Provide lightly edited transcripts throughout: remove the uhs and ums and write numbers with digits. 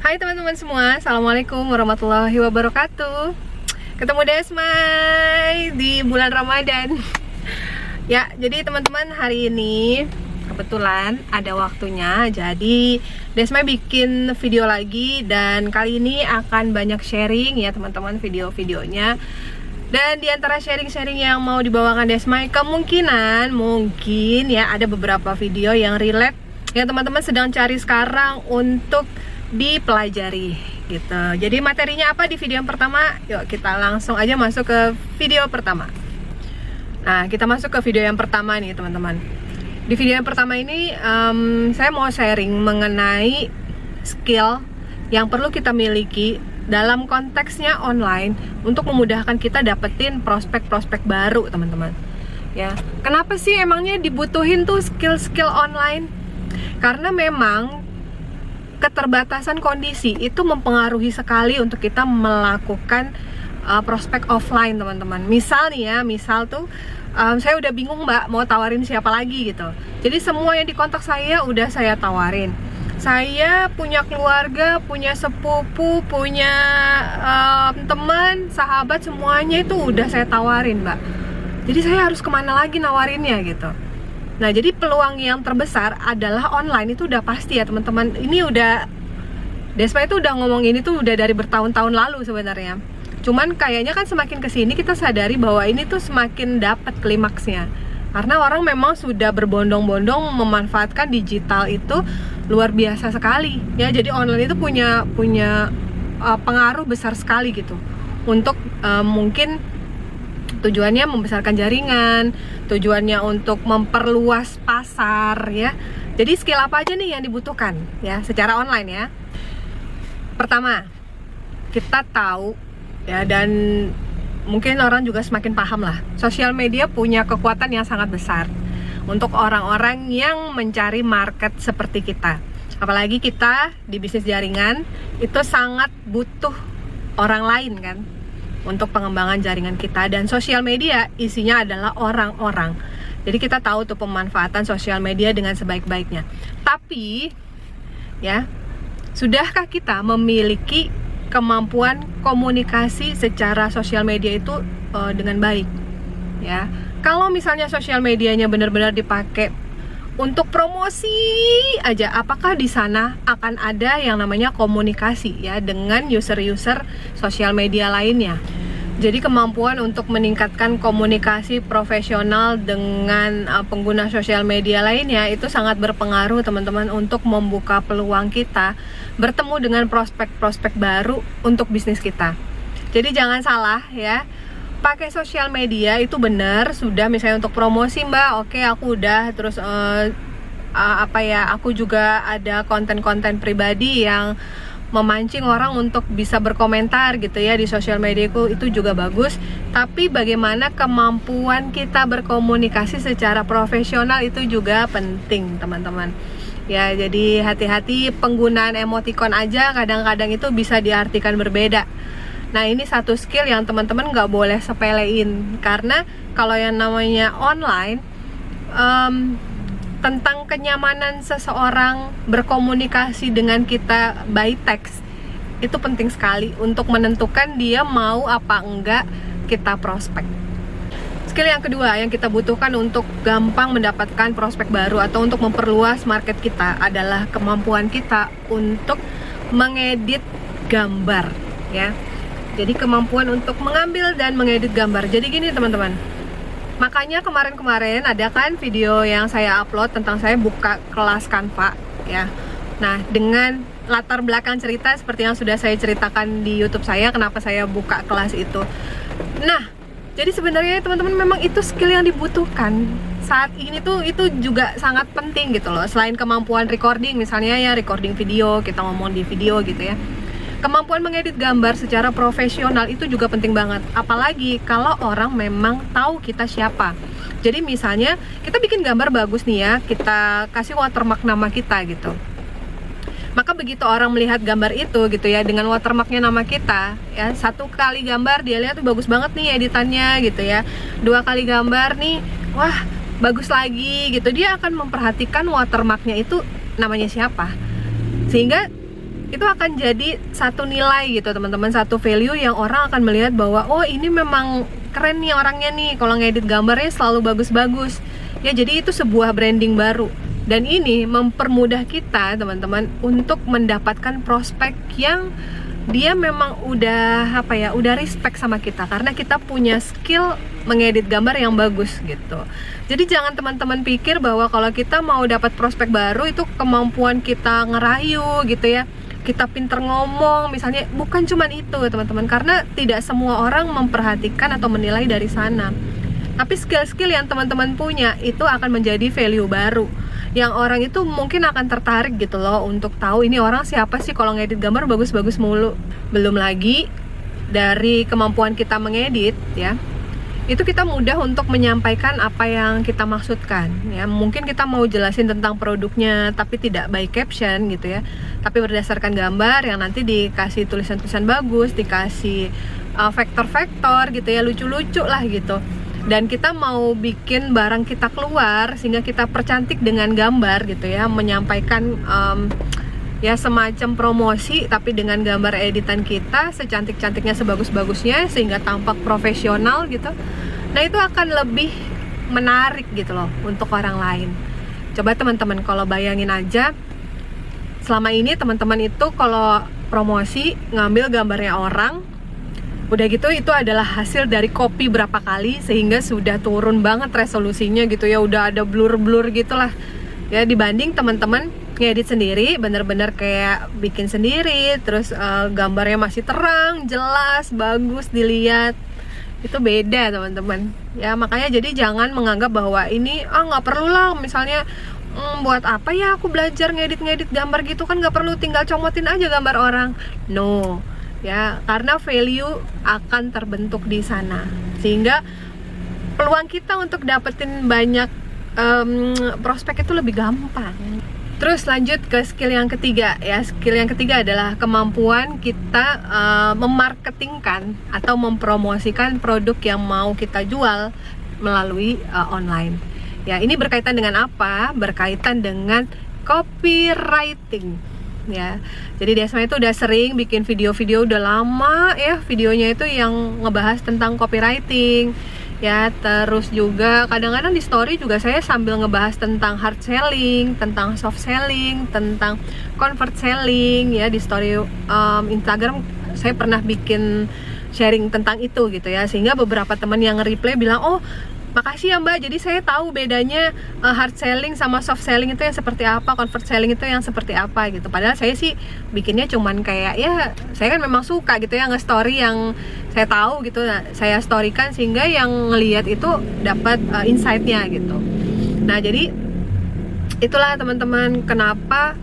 Hai teman-teman semua, Assalamualaikum warahmatullahi wabarakatuh. Ketemu Desmay di bulan Ramadan. Ya, jadi teman-teman hari ini kebetulan ada waktunya. Jadi Desmay bikin video lagi dan kali ini akan banyak sharing ya teman-teman video-videonya. Dan di antara sharing-sharing yang mau dibawakan Desmay, kemungkinan mungkin ya ada beberapa video yang relate yang teman-teman sedang cari sekarang untuk dipelajari gitu. Jadi materinya apa di video yang pertama? Yuk kita langsung aja masuk ke video pertama. Nah, kita masuk ke video yang pertama nih teman-teman. Di video yang pertama ini saya mau sharing mengenai skill yang perlu kita miliki dalam konteksnya online untuk memudahkan kita dapetin prospek-prospek baru teman-teman. Ya, kenapa sih emangnya dibutuhin tuh skill-skill online? Karena memang keterbatasan kondisi itu mempengaruhi sekali untuk kita melakukan prospek offline teman-teman. Misal nih ya, misal tuh saya udah bingung mbak mau tawarin siapa lagi gitu. Jadi semua yang dikontak saya udah saya tawarin. Saya punya keluarga, punya sepupu, punya teman, sahabat, semuanya itu udah saya tawarin mbak. Jadi saya harus kemana lagi nawarinnya gitu. Nah, jadi peluang yang terbesar adalah online, itu udah pasti ya teman-teman. Ini udah, Desmay itu udah ngomong ini tuh udah dari bertahun-tahun lalu sebenarnya. Cuman kayaknya kan semakin kesini kita sadari bahwa ini tuh semakin dapat klimaksnya. Karena orang memang sudah berbondong-bondong memanfaatkan digital itu luar biasa sekali. Ya, jadi online itu punya pengaruh besar sekali gitu. Untuk mungkin tujuannya membesarkan jaringan, tujuannya untuk memperluas pasar ya. Jadi skill apa aja nih yang dibutuhkan ya secara online ya. Pertama, kita tahu ya, dan mungkin orang juga semakin paham lah, sosial media punya kekuatan yang sangat besar untuk orang-orang yang mencari market seperti kita. Apalagi kita di bisnis jaringan itu sangat butuh orang lain kan untuk pengembangan jaringan kita, dan sosial media isinya adalah orang-orang. Jadi kita tahu tuh pemanfaatan sosial media dengan sebaik-baiknya. Tapi ya, sudahkah kita memiliki kemampuan komunikasi secara sosial media itu dengan baik? Ya, kalau misalnya sosial medianya benar-benar dipakai untuk promosi aja, apakah di sana akan ada yang namanya komunikasi ya dengan user-user sosial media lainnya? Jadi kemampuan untuk meningkatkan komunikasi profesional dengan pengguna sosial media lainnya itu sangat berpengaruh teman-teman untuk membuka peluang kita bertemu dengan prospek-prospek baru untuk bisnis kita. Jadi jangan salah ya, pakai sosial media itu benar, sudah misalnya untuk promosi mbak, oke aku udah, terus aku juga ada konten-konten pribadi yang memancing orang untuk bisa berkomentar gitu ya di sosial mediaku, itu juga bagus. Tapi bagaimana kemampuan kita berkomunikasi secara profesional itu juga penting teman-teman ya. Jadi hati-hati, penggunaan emoticon aja kadang-kadang itu bisa diartikan berbeda. Nah, ini satu skill yang teman-teman nggak boleh sepelein, karena kalau yang namanya online tentang kenyamanan seseorang berkomunikasi dengan kita by text itu penting sekali untuk menentukan dia mau apa enggak kita prospek. Skill yang kedua yang kita butuhkan untuk gampang mendapatkan prospek baru atau untuk memperluas market kita adalah kemampuan kita untuk mengedit gambar ya. Jadi kemampuan untuk mengambil dan mengedit gambar. Jadi gini teman-teman, makanya kemarin-kemarin ada kan video yang saya upload tentang saya buka kelas Canva ya. Nah, dengan latar belakang cerita seperti yang sudah saya ceritakan di YouTube saya, kenapa saya buka kelas itu. Nah, jadi sebenarnya teman-teman memang itu skill yang dibutuhkan saat ini tuh, itu juga sangat penting gitu loh. Selain kemampuan recording misalnya ya, recording video, kita ngomong di video gitu ya. Kemampuan mengedit gambar secara profesional itu juga penting banget. Apalagi kalau orang memang tahu kita siapa. Jadi misalnya kita bikin gambar bagus nih ya, kita kasih watermark nama kita gitu. Maka begitu orang melihat gambar itu gitu ya, dengan watermarknya nama kita ya, satu kali gambar dia lihat tuh bagus banget nih editannya gitu ya. Dua kali gambar nih, wah bagus lagi gitu. Dia akan memperhatikan watermarknya itu namanya siapa. Sehingga itu akan jadi satu nilai gitu teman-teman, satu value yang orang akan melihat bahwa oh ini memang keren nih orangnya nih, kalau ngedit gambarnya selalu bagus-bagus ya. Jadi itu sebuah branding baru, dan ini mempermudah kita teman-teman untuk mendapatkan prospek yang dia memang udah udah respect sama kita karena kita punya skill mengedit gambar yang bagus gitu. Jadi jangan teman-teman pikir bahwa kalau kita mau dapat prospek baru itu kemampuan kita ngerayu gitu ya, kita pinter ngomong misalnya. Bukan cuman itu teman-teman, karena tidak semua orang memperhatikan atau menilai dari sana. Tapi skill-skill yang teman-teman punya itu akan menjadi value baru yang orang itu mungkin akan tertarik gitu loh untuk tahu ini orang siapa sih kalau ngedit gambar bagus-bagus mulu. Belum lagi dari kemampuan kita mengedit ya, itu kita mudah untuk menyampaikan apa yang kita maksudkan ya. Mungkin kita mau jelasin tentang produknya tapi tidak by caption gitu ya, tapi berdasarkan gambar yang nanti dikasih tulisan-tulisan bagus, dikasih vektor-vektor gitu ya, lucu-lucu lah gitu. Dan kita mau bikin barang kita keluar sehingga kita percantik dengan gambar gitu ya, menyampaikan ya semacam promosi tapi dengan gambar editan kita secantik-cantiknya, sebagus-bagusnya sehingga tampak profesional gitu. Nah itu akan lebih menarik gitu loh untuk orang lain. Coba teman-teman kalau bayangin aja, selama ini teman-teman itu kalau promosi ngambil gambarnya orang, udah gitu itu adalah hasil dari copy berapa kali sehingga sudah turun banget resolusinya gitu ya, udah ada blur-blur gitulah ya, dibanding teman-teman ngedit sendiri, bener-bener kayak bikin sendiri, terus gambarnya masih terang, jelas, bagus dilihat. Itu beda teman-teman ya. Makanya jadi jangan menganggap bahwa ini nggak perlu lah, misalnya buat apa ya aku belajar ngedit gambar gitu kan, nggak perlu, tinggal comotin aja gambar orang. No ya, karena value akan terbentuk di sana sehingga peluang kita untuk dapetin banyak prospek itu lebih gampang. Terus lanjut ke skill yang ketiga ya. Skill yang ketiga adalah kemampuan kita memarketingkan atau mempromosikan produk yang mau kita jual melalui online ya. Ini berkaitan dengan apa? Berkaitan dengan copywriting ya. Jadi Desma itu udah sering bikin video-video, udah lama ya videonya itu yang ngebahas tentang copywriting ya. Terus juga kadang-kadang di story juga saya sambil ngebahas tentang hard selling, tentang soft selling, tentang convert selling ya. Di story Instagram saya pernah bikin sharing tentang itu gitu ya, sehingga beberapa teman yang nge-reply bilang, oh makasih ya mbak, jadi saya tahu bedanya hard selling sama soft selling itu yang seperti apa, convert selling itu yang seperti apa gitu. Padahal saya sih bikinnya cuman kayak ya, saya kan memang suka gitu ya nge-story yang saya tahu gitu, saya storykan sehingga yang ngelihat itu dapat insight-nya gitu. Nah jadi itulah teman-teman kenapa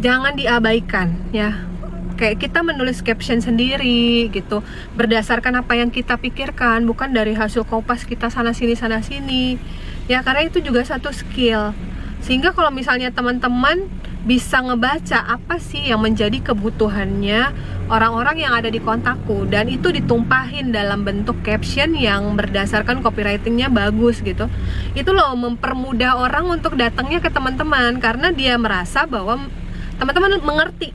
jangan diabaikan ya. Kayak kita menulis caption sendiri gitu berdasarkan apa yang kita pikirkan, bukan dari hasil kopas kita sana sini ya, karena itu juga satu skill. Sehingga kalau misalnya teman-teman bisa ngebaca apa sih yang menjadi kebutuhannya orang-orang yang ada di kontakku, dan itu ditumpahin dalam bentuk caption yang berdasarkan copywritingnya bagus gitu, itu loh mempermudah orang untuk datangnya ke teman-teman karena dia merasa bahwa teman-teman mengerti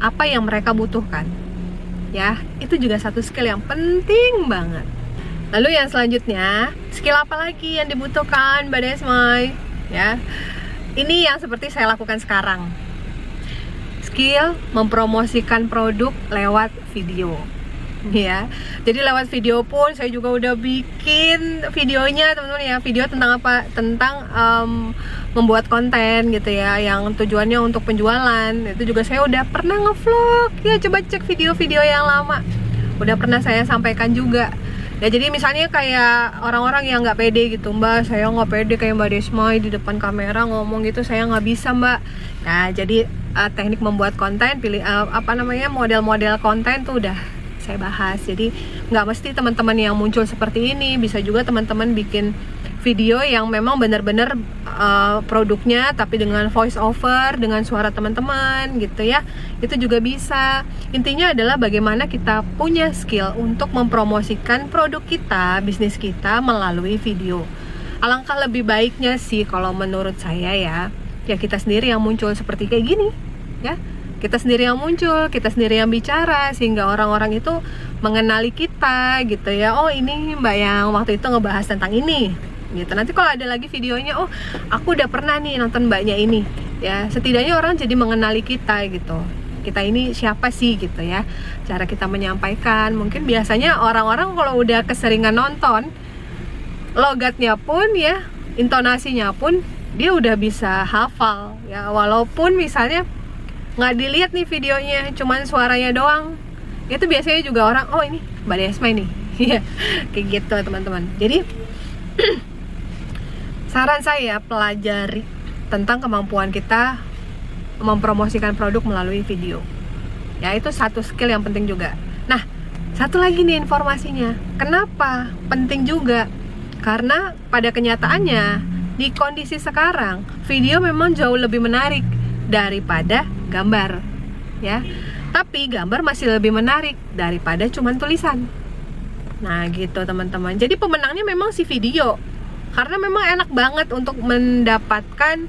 apa yang mereka butuhkan ya. Itu juga satu skill yang penting banget. Lalu yang selanjutnya, skill apa lagi yang dibutuhkan Mbak Desmoy ya? Ini yang seperti saya lakukan sekarang, skill mempromosikan produk lewat video ya. Jadi lewat video pun saya juga udah bikin videonya teman-teman ya. Video tentang apa? Tentang membuat konten gitu ya, yang tujuannya untuk penjualan. Itu juga saya udah pernah ngevlog ya, coba cek video-video yang lama, udah pernah saya sampaikan juga ya. Jadi misalnya kayak orang-orang yang nggak pede gitu, mbak saya nggak pede kayak Mbak Desmoy di depan kamera ngomong gitu, saya nggak bisa mbak. Nah jadi teknik membuat konten, pilih model-model konten tuh udah saya bahas. Jadi nggak mesti teman-teman yang muncul seperti ini, bisa juga teman-teman bikin video yang memang benar-benar produknya tapi dengan voice over, dengan suara teman-teman gitu ya. Itu juga bisa. Intinya adalah bagaimana kita punya skill untuk mempromosikan produk kita, bisnis kita melalui video. Alangkah lebih baiknya sih kalau menurut saya ya kita sendiri yang muncul seperti kayak gini ya. kita sendiri yang muncul, kita sendiri yang bicara, sehingga orang-orang itu mengenali kita gitu ya. Oh, ini Mbak yang waktu itu ngebahas tentang ini gitu. Nanti kalau ada lagi videonya, oh aku udah pernah nih nonton Mbaknya ini ya. Setidaknya orang jadi mengenali kita gitu. Kita ini siapa sih gitu ya. Cara kita menyampaikan, mungkin biasanya orang-orang kalau udah keseringan nonton, logatnya pun ya, intonasinya pun dia udah bisa hafal ya. Walaupun misalnya nggak dilihat nih videonya, cuman suaranya doang, itu biasanya juga orang, oh ini Mbak Desma ini. Kayak gitu teman-teman. Jadi saran saya, pelajari tentang kemampuan kita mempromosikan produk melalui video ya. Itu satu skill yang penting juga. Nah, satu lagi nih informasinya, kenapa penting juga, karena pada kenyataannya di kondisi sekarang video memang jauh lebih menarik daripada gambar ya. Tapi gambar masih lebih menarik daripada cuman tulisan. Nah gitu teman-teman. Jadi pemenangnya memang si video, karena memang enak banget untuk mendapatkan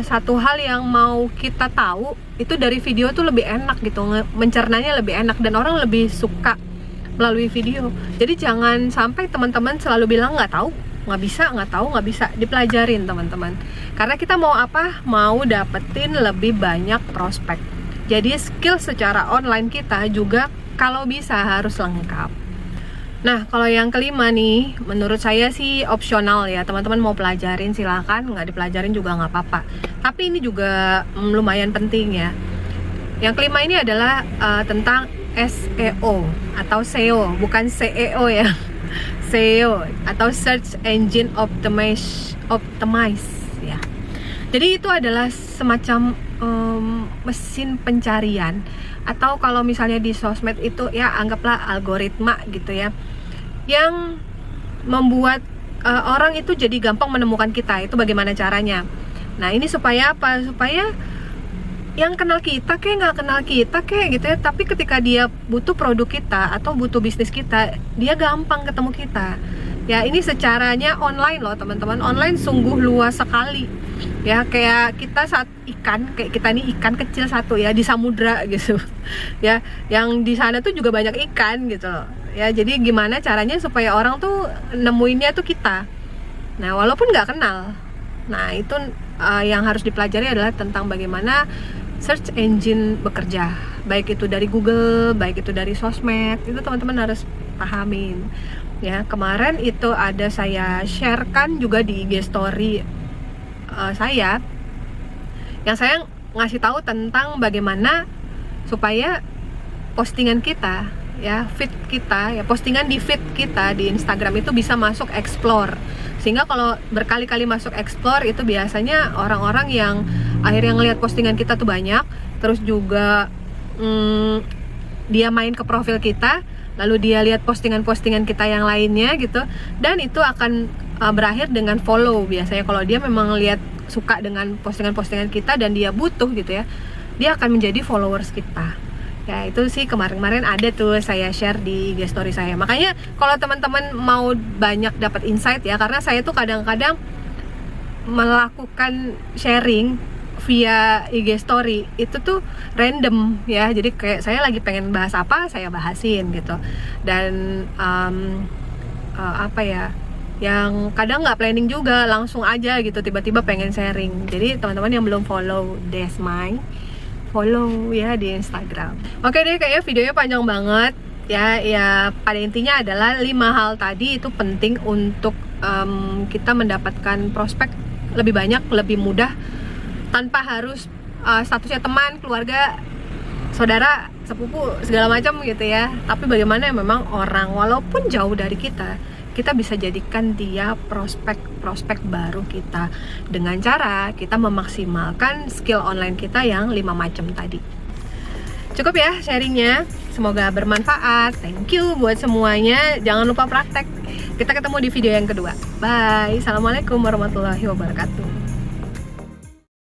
satu hal yang mau kita tahu itu dari video tuh lebih enak gitu, mencernanya lebih enak dan orang lebih suka melalui video. Jadi jangan sampai teman-teman selalu bilang nggak tahu, nggak bisa, dipelajarin teman-teman. Karena kita mau apa? Mau dapetin lebih banyak prospek. Jadi skill secara online kita juga kalau bisa harus lengkap. Nah, kalau yang kelima nih, menurut saya sih opsional ya. Teman-teman mau pelajarin silakan, nggak dipelajarin juga nggak apa-apa. Tapi ini juga lumayan penting ya. Yang kelima ini adalah tentang SEO atau SEO, bukan CEO ya. SEO atau Search Engine Optimize ya. Jadi itu adalah semacam mesin pencarian, atau kalau misalnya di sosmed itu ya anggaplah algoritma gitu ya, yang membuat orang itu jadi gampang menemukan kita. Itu bagaimana caranya? Nah ini supaya apa? Supaya yang kenal kita kayak nggak kenal kita kayak gitu ya, tapi ketika dia butuh produk kita atau butuh bisnis kita, dia gampang ketemu kita ya. Ini secaranya online loh teman-teman. Online sungguh luas sekali ya. Kayak kita saat ikan, kayak kita nih ikan kecil satu ya di samudra gitu ya, yang di sana tuh juga banyak ikan gitu loh ya. Jadi gimana caranya supaya orang tuh nemuinnya tuh kita, nah walaupun nggak kenal. Nah itu yang harus dipelajari adalah tentang bagaimana search engine bekerja, baik itu dari Google, baik itu dari sosmed. Itu teman-teman harus pahamin ya. Kemarin itu ada saya sharekan juga di IG story saya, yang saya ngasih tahu tentang bagaimana supaya postingan kita ya, feed kita ya, postingan di feed kita di Instagram itu bisa masuk explore. Sehingga kalau berkali-kali masuk explore itu biasanya orang-orang yang akhirnya ngelihat postingan kita tuh banyak, terus juga dia main ke profil kita, lalu dia lihat postingan-postingan kita yang lainnya gitu, dan itu akan berakhir dengan follow. Biasanya kalau dia memang lihat, suka dengan postingan-postingan kita dan dia butuh gitu ya, dia akan menjadi followers kita ya. Itu sih kemarin-kemarin ada tuh saya share di IG story saya. Makanya kalau teman-teman mau banyak dapat insight ya, karena saya tuh kadang-kadang melakukan sharing via IG story itu tuh random ya. Jadi kayak saya lagi pengen bahas apa, saya bahasin gitu. Dan yang kadang nggak planning juga, langsung aja gitu tiba-tiba pengen sharing. Jadi teman-teman yang belum follow Desmai, follow ya di Instagram. Oke deh, kayaknya videonya panjang banget ya. Ya pada intinya adalah 5 hal tadi itu penting untuk kita mendapatkan prospek lebih banyak, lebih mudah, tanpa harus statusnya teman, keluarga, saudara, sepupu, segala macam gitu ya. Tapi bagaimana memang orang walaupun jauh dari kita bisa jadikan dia prospek baru kita dengan cara kita memaksimalkan skill online kita yang 5 macam tadi. Cukup ya sharingnya, semoga bermanfaat. Thank you buat semuanya. Jangan lupa praktek. Kita ketemu di video yang kedua. Bye. Assalamualaikum warahmatullahi wabarakatuh.